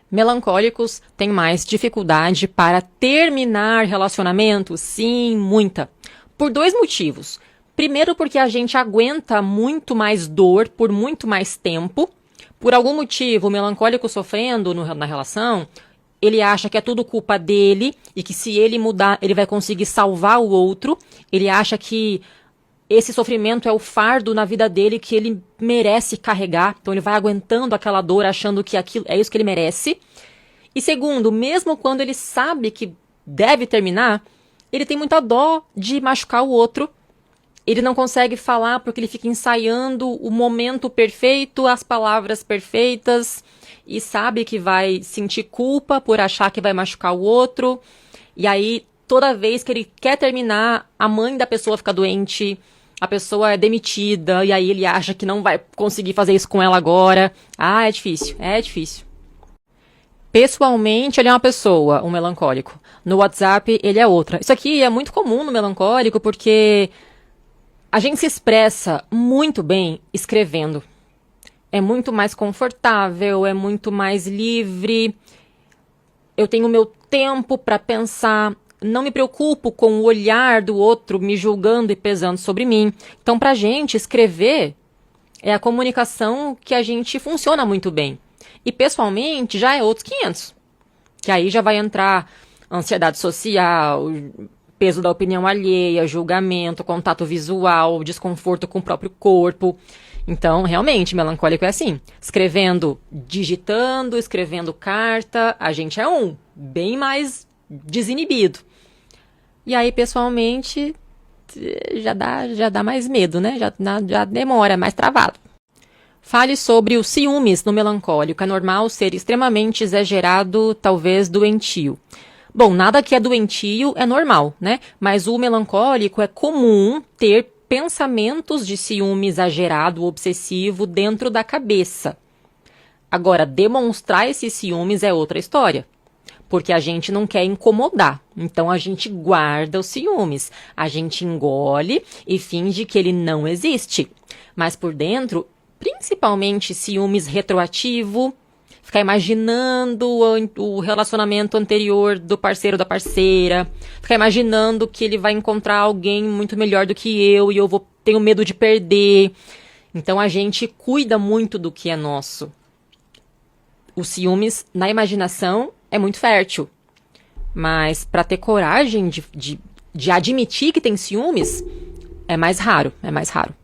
Melancólicos têm mais dificuldade para terminar relacionamentos? Sim, muita. Por dois motivos. Primeiro, porque a gente aguenta muito mais dor por muito mais tempo. Por algum motivo, o melancólico sofrendo na relação, ele acha que é tudo culpa dele e que se ele mudar, ele vai conseguir salvar o outro. Ele acha que esse sofrimento é o fardo na vida dele que ele merece carregar. Então ele vai aguentando aquela dor, achando que aquilo é isso que ele merece. E segundo, mesmo quando ele sabe que deve terminar, ele tem muita dó de machucar o outro. Ele não consegue falar porque ele fica ensaiando o momento perfeito, as palavras perfeitas, e sabe que vai sentir culpa por achar que vai machucar o outro. E aí, toda vez que ele quer terminar, a mãe da pessoa fica doente, a pessoa é demitida, e aí ele acha que não vai conseguir fazer isso com ela agora. Ah, é difícil, é difícil. Pessoalmente, ele é uma pessoa, um melancólico. No WhatsApp, ele é outra. Isso aqui é muito comum no melancólico, porque a gente se expressa muito bem escrevendo. É muito mais confortável, é muito mais livre. Eu tenho meu tempo para pensar. Não me preocupo com o olhar do outro me julgando e pesando sobre mim. Então, pra gente, escrever é a comunicação que a gente funciona muito bem. E pessoalmente já é outros 500. Que aí já vai entrar ansiedade social, peso da opinião alheia, julgamento, contato visual, desconforto com o próprio corpo. Então, realmente, melancólico é assim. Escrevendo, digitando, escrevendo carta, a gente é bem mais desinibido. E aí, pessoalmente, já dá mais medo, né? Já demora, é mais travado. Fale sobre os ciúmes no melancólico. É normal ser extremamente exagerado, talvez doentio. Bom, nada que é doentio é normal, né? Mas o melancólico é comum ter pensamentos de ciúme exagerado, obsessivo dentro da cabeça. Agora, demonstrar esses ciúmes é outra história. Porque a gente não quer incomodar. Então a gente guarda os ciúmes. A gente engole e finge que ele não existe. Mas por dentro, principalmente ciúmes retroativo, ficar imaginando o relacionamento anterior do parceiro ou da parceira, ficar imaginando que ele vai encontrar alguém muito melhor do que eu e tenho medo de perder. Então a gente cuida muito do que é nosso. Os ciúmes na imaginação é muito fértil, mas para ter coragem de admitir que tem ciúmes é mais raro, é mais raro.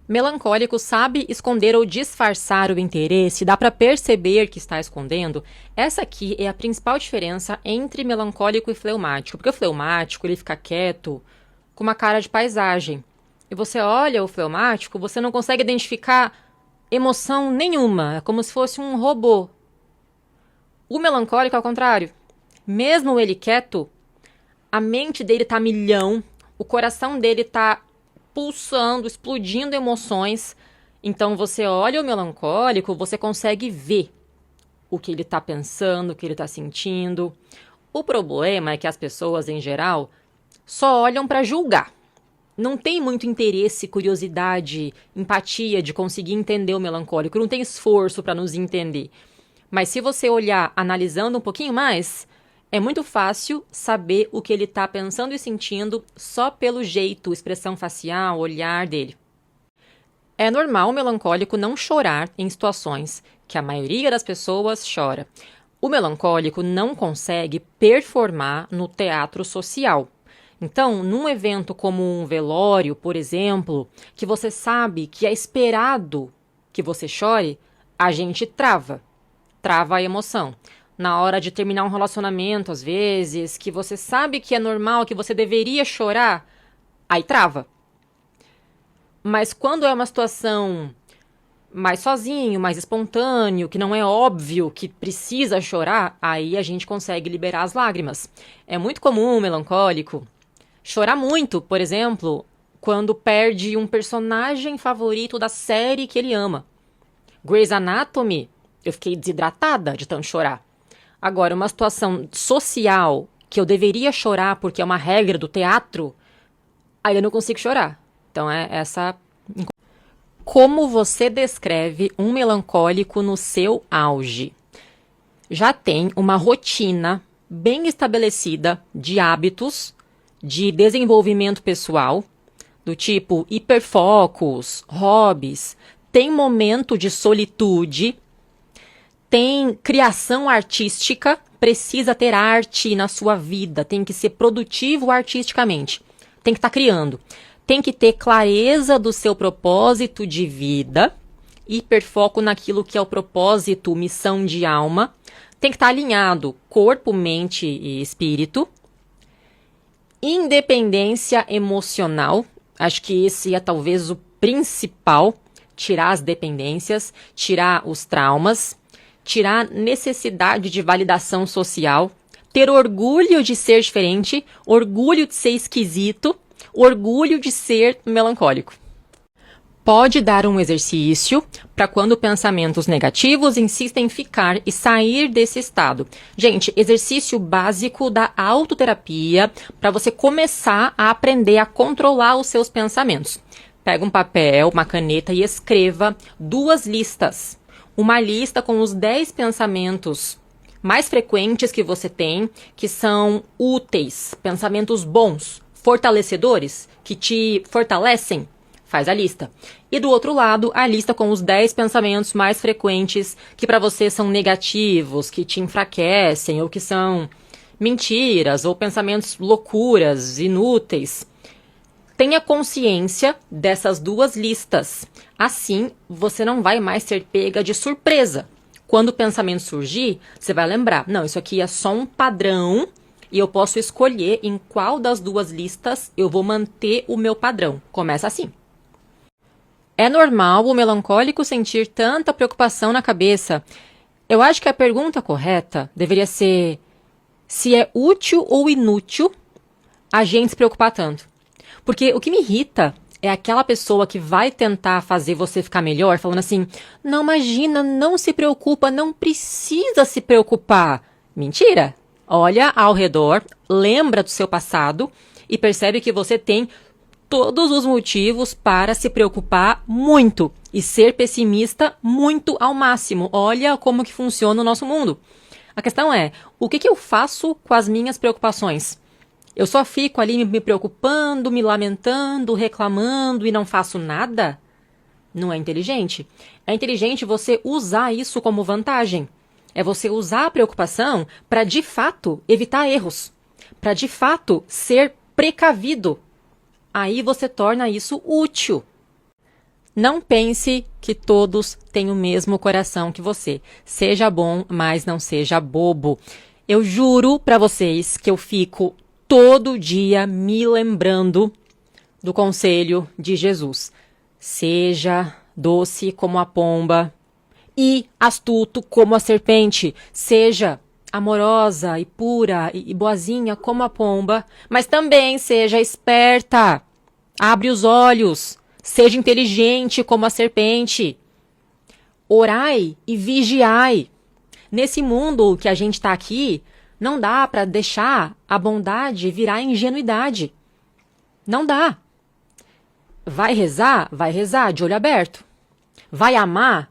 Melancólico sabe esconder ou disfarçar o interesse, dá para perceber que está escondendo. Essa aqui é a principal diferença entre melancólico e fleumático, porque o fleumático ele fica quieto com uma cara de paisagem. E você olha o fleumático, você não consegue identificar emoção nenhuma, é como se fosse um robô. O melancólico, ao contrário, mesmo ele quieto, a mente dele tá a milhão, o coração dele tá pulsando, explodindo emoções. Então você olha o melancólico, você consegue ver o que ele tá pensando, o que ele tá sentindo. O problema é que as pessoas, em geral, só olham para julgar. Não tem muito interesse, curiosidade, empatia de conseguir entender o melancólico, não tem esforço para nos entender. Mas se você olhar analisando um pouquinho mais, é muito fácil saber o que ele está pensando e sentindo só pelo jeito, expressão facial, olhar dele. É normal o melancólico não chorar em situações que a maioria das pessoas chora. O melancólico não consegue performar no teatro social. Então, num evento como um velório, por exemplo, que você sabe que é esperado que você chore, a gente trava a emoção. Na hora de terminar um relacionamento, às vezes, que você sabe que é normal, que você deveria chorar, aí trava. Mas quando é uma situação mais sozinho, mais espontâneo, que não é óbvio que precisa chorar, aí a gente consegue liberar as lágrimas. É muito comum o melancólico chorar muito, por exemplo, quando perde um personagem favorito da série que ele ama. Grey's Anatomy, eu fiquei desidratada de tanto chorar. Agora, uma situação social que eu deveria chorar porque é uma regra do teatro, aí eu não consigo chorar. Então é essa. Como você descreve um melancólico no seu auge? já tem uma rotina bem estabelecida de hábitos, de desenvolvimento pessoal, do tipo hiperfocos, hobbies, tem momento de solitude, tem criação artística, precisa ter arte na sua vida, tem que ser produtivo artisticamente, tem que estar criando, tem que ter clareza do seu propósito de vida, hiperfoco naquilo que é o propósito, missão de alma, tem que estar alinhado corpo, mente e espírito, independência emocional, acho que esse é talvez o principal, tirar as dependências, tirar os traumas, tirar necessidade de validação social, ter orgulho de ser diferente, orgulho de ser esquisito, orgulho de ser melancólico. Pode dar um exercício para quando pensamentos negativos insistem em ficar e sair desse estado. Gente, exercício básico da autoterapia para você começar a aprender a controlar os seus pensamentos. Pega um papel, uma caneta e escreva 2 listas. Uma lista com os 10 pensamentos mais frequentes que você tem, que são úteis, pensamentos bons, fortalecedores, que te fortalecem. Faz a lista. E do outro lado, a lista com os 10 pensamentos mais frequentes que para você são negativos, que te enfraquecem, ou que são mentiras, ou pensamentos loucuras, inúteis. Tenha consciência dessas 2 listas. Assim, você não vai mais ser pega de surpresa. Quando o pensamento surgir, você vai lembrar, não, isso aqui é só um padrão e eu posso escolher em qual das 2 listas eu vou manter o meu padrão. Começa assim. É normal o melancólico sentir tanta preocupação na cabeça. Eu acho que a pergunta correta deveria ser se é útil ou inútil a gente se preocupar tanto. Porque o que me irrita é aquela pessoa que vai tentar fazer você ficar melhor, falando assim, não, imagina, não se preocupa, não precisa se preocupar. Mentira! Olha ao redor, lembra do seu passado e percebe que você tem todos os motivos para se preocupar muito e ser pessimista muito ao máximo. Olha como que funciona o nosso mundo. A questão é, o que eu faço com as minhas preocupações? Eu só fico ali me preocupando, me lamentando, reclamando e não faço nada? Não é inteligente. É inteligente você usar isso como vantagem. É você usar a preocupação para, de fato, evitar erros. Para, de fato, ser precavido. Aí você torna isso útil. Não pense que todos têm o mesmo coração que você. Seja bom, mas não seja bobo. Eu juro para vocês que eu fico todo dia me lembrando do conselho de Jesus. Seja doce como a pomba e astuto como a serpente. Seja amorosa e pura e boazinha como a pomba, mas também seja esperta. Abre os olhos. Seja inteligente como a serpente. Orai e vigiai. Nesse mundo que a gente está aqui, não dá para deixar a bondade virar ingenuidade. Não dá. Vai rezar de olho aberto. Vai amar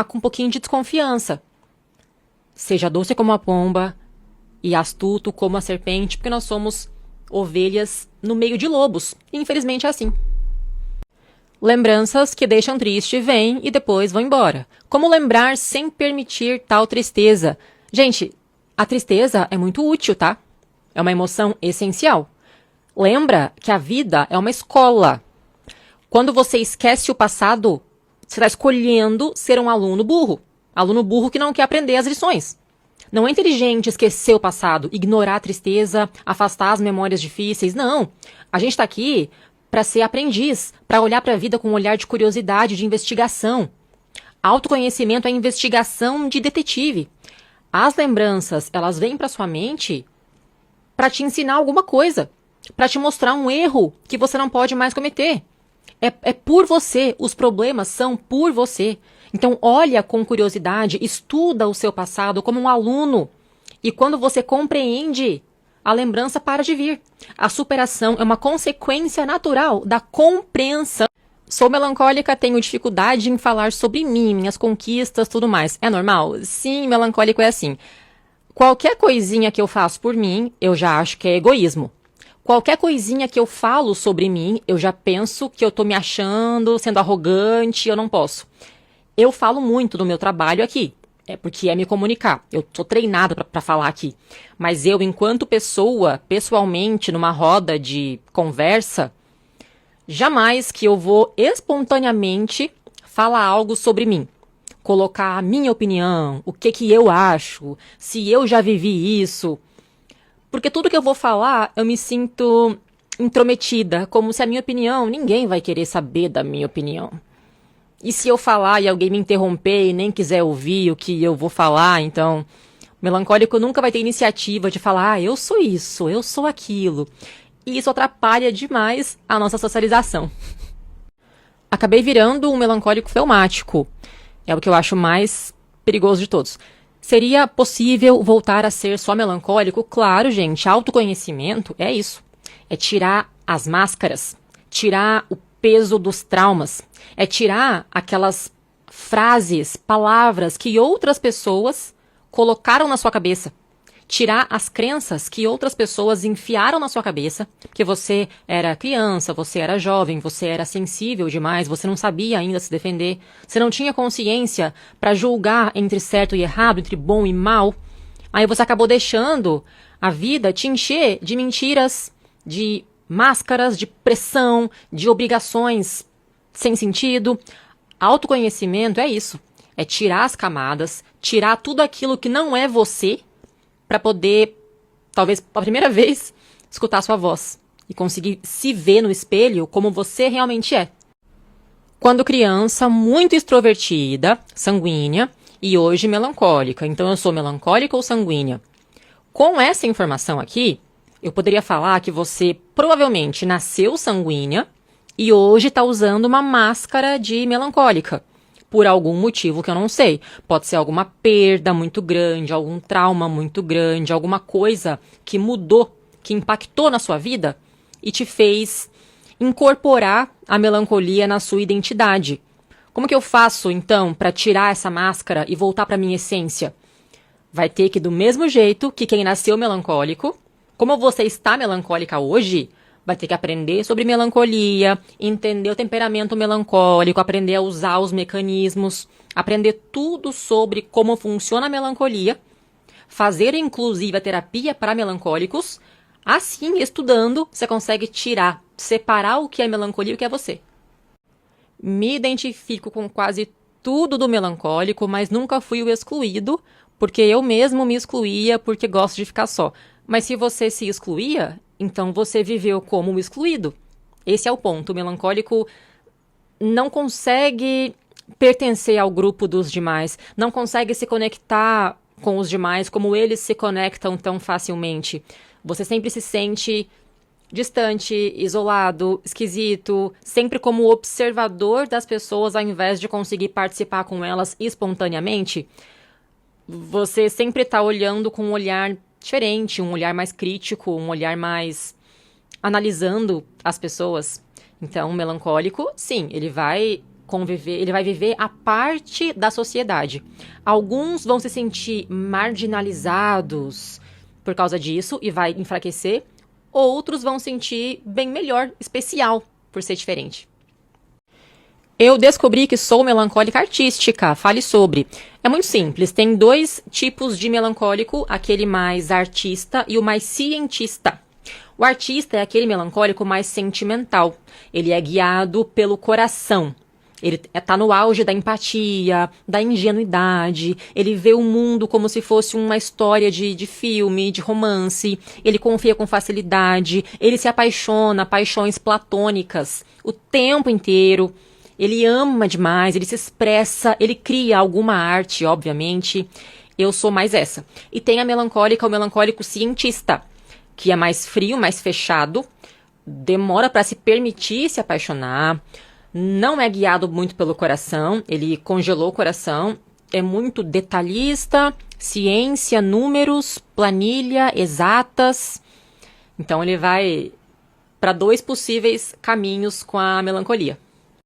com um pouquinho de desconfiança. Seja doce como a pomba e astuto como a serpente, porque nós somos ovelhas no meio de lobos. Infelizmente é assim. Lembranças que deixam triste vêm e depois vão embora. Como lembrar sem permitir tal tristeza? Gente, a tristeza é muito útil, tá? É uma emoção essencial. Lembra que a vida é uma escola. Quando você esquece o passado, você está escolhendo ser um aluno burro. Aluno burro que não quer aprender as lições. Não é inteligente esquecer o passado, ignorar a tristeza, afastar as memórias difíceis. Não. A gente está aqui para ser aprendiz, para olhar para a vida com um olhar de curiosidade, de investigação. Autoconhecimento é investigação de detetive. As lembranças, elas vêm para sua mente para te ensinar alguma coisa, para te mostrar um erro que você não pode mais cometer. É por você, os problemas são por você. Então olha com curiosidade, estuda o seu passado como um aluno. E quando você compreende, a lembrança para de vir. A superação é uma consequência natural da compreensão. Sou melancólica, tenho dificuldade em falar sobre mim, minhas conquistas, tudo mais. É normal? Sim, melancólico é assim. Qualquer coisinha que eu faço por mim, eu já acho que é egoísmo. Qualquer coisinha que eu falo sobre mim, eu já penso que eu tô me achando, sendo arrogante, eu não posso. Eu falo muito do meu trabalho aqui, é porque é me comunicar. Eu tô treinada pra falar aqui. Mas eu, enquanto pessoa, pessoalmente, numa roda de conversa, jamais que eu vou espontaneamente falar algo sobre mim. Colocar a minha opinião, o que que eu acho, se eu já vivi isso. Porque tudo que eu vou falar, eu me sinto intrometida, como se a minha opinião, ninguém vai querer saber da minha opinião. E se eu falar e alguém me interromper e nem quiser ouvir o que eu vou falar, então, o melancólico nunca vai ter iniciativa de falar, eu sou isso, eu sou aquilo. E isso atrapalha demais a nossa socialização. Acabei virando um melancólico fleumático. É o que eu acho mais perigoso de todos. Seria possível voltar a ser só melancólico? Claro, gente. Autoconhecimento é isso. É tirar as máscaras. Tirar o peso dos traumas. É tirar aquelas frases, palavras que outras pessoas colocaram na sua cabeça. Tirar as crenças que outras pessoas enfiaram na sua cabeça, porque você era criança, você era jovem, você era sensível demais, você não sabia ainda se defender, você não tinha consciência para julgar entre certo e errado, entre bom e mal. Aí você acabou deixando a vida te encher de mentiras, de máscaras, de pressão, de obrigações sem sentido. Autoconhecimento é isso, é tirar as camadas, tirar tudo aquilo que não é você, para poder, talvez pela primeira vez, escutar sua voz e conseguir se ver no espelho como você realmente é. Quando criança, muito extrovertida, sanguínea, e hoje melancólica. Então eu sou melancólica ou sanguínea? Com essa informação aqui, eu poderia falar que você provavelmente nasceu sanguínea e hoje está usando uma máscara de melancólica. Por algum motivo que eu não sei. Pode ser alguma perda muito grande, algum trauma muito grande, alguma coisa que mudou, que impactou na sua vida e te fez incorporar a melancolia na sua identidade. Como que eu faço, então, para tirar essa máscara e voltar para minha essência? Vai ter que, do mesmo jeito que quem nasceu melancólico, como você está melancólica hoje, vai ter que aprender sobre melancolia, entender o temperamento melancólico, aprender a usar os mecanismos, aprender tudo sobre como funciona a melancolia, fazer inclusive a terapia para melancólicos. Assim, estudando, você consegue tirar, separar o que é melancolia e o que é você. Me identifico com quase tudo do melancólico, mas nunca fui o excluído, porque eu mesmo me excluía porque gosto de ficar só. Mas se você se excluía, então você viveu como um excluído. Esse é o ponto. O melancólico não consegue pertencer ao grupo dos demais, não consegue se conectar com os demais como eles se conectam tão facilmente. Você sempre se sente distante, isolado, esquisito, sempre como observador das pessoas ao invés de conseguir participar com elas espontaneamente. Você sempre está olhando com um olhar diferente, um olhar mais crítico, um olhar mais analisando as pessoas. Então, o melancólico, sim, ele vai conviver, ele vai viver a parte da sociedade. Alguns vão se sentir marginalizados por causa disso e vai enfraquecer. Outros vão sentir bem melhor, especial, por ser diferente. Eu descobri que sou melancólica artística. Fale sobre. É muito simples. Tem dois tipos de melancólico, aquele mais artista e o mais cientista. O artista é aquele melancólico mais sentimental. Ele é guiado pelo coração. Ele está no auge da empatia, da ingenuidade. Ele vê o mundo como se fosse uma história de filme, de romance. Ele confia com facilidade. Ele se apaixona, paixões platônicas, o tempo inteiro. Ele ama demais, ele se expressa, ele cria alguma arte, obviamente. Eu sou mais essa. E tem a melancólica, o melancólico cientista, que é mais frio, mais fechado, demora para se permitir se apaixonar, não é guiado muito pelo coração, ele congelou o coração, é muito detalhista, ciência, números, planilha, exatas. Então ele vai para dois possíveis caminhos com a melancolia.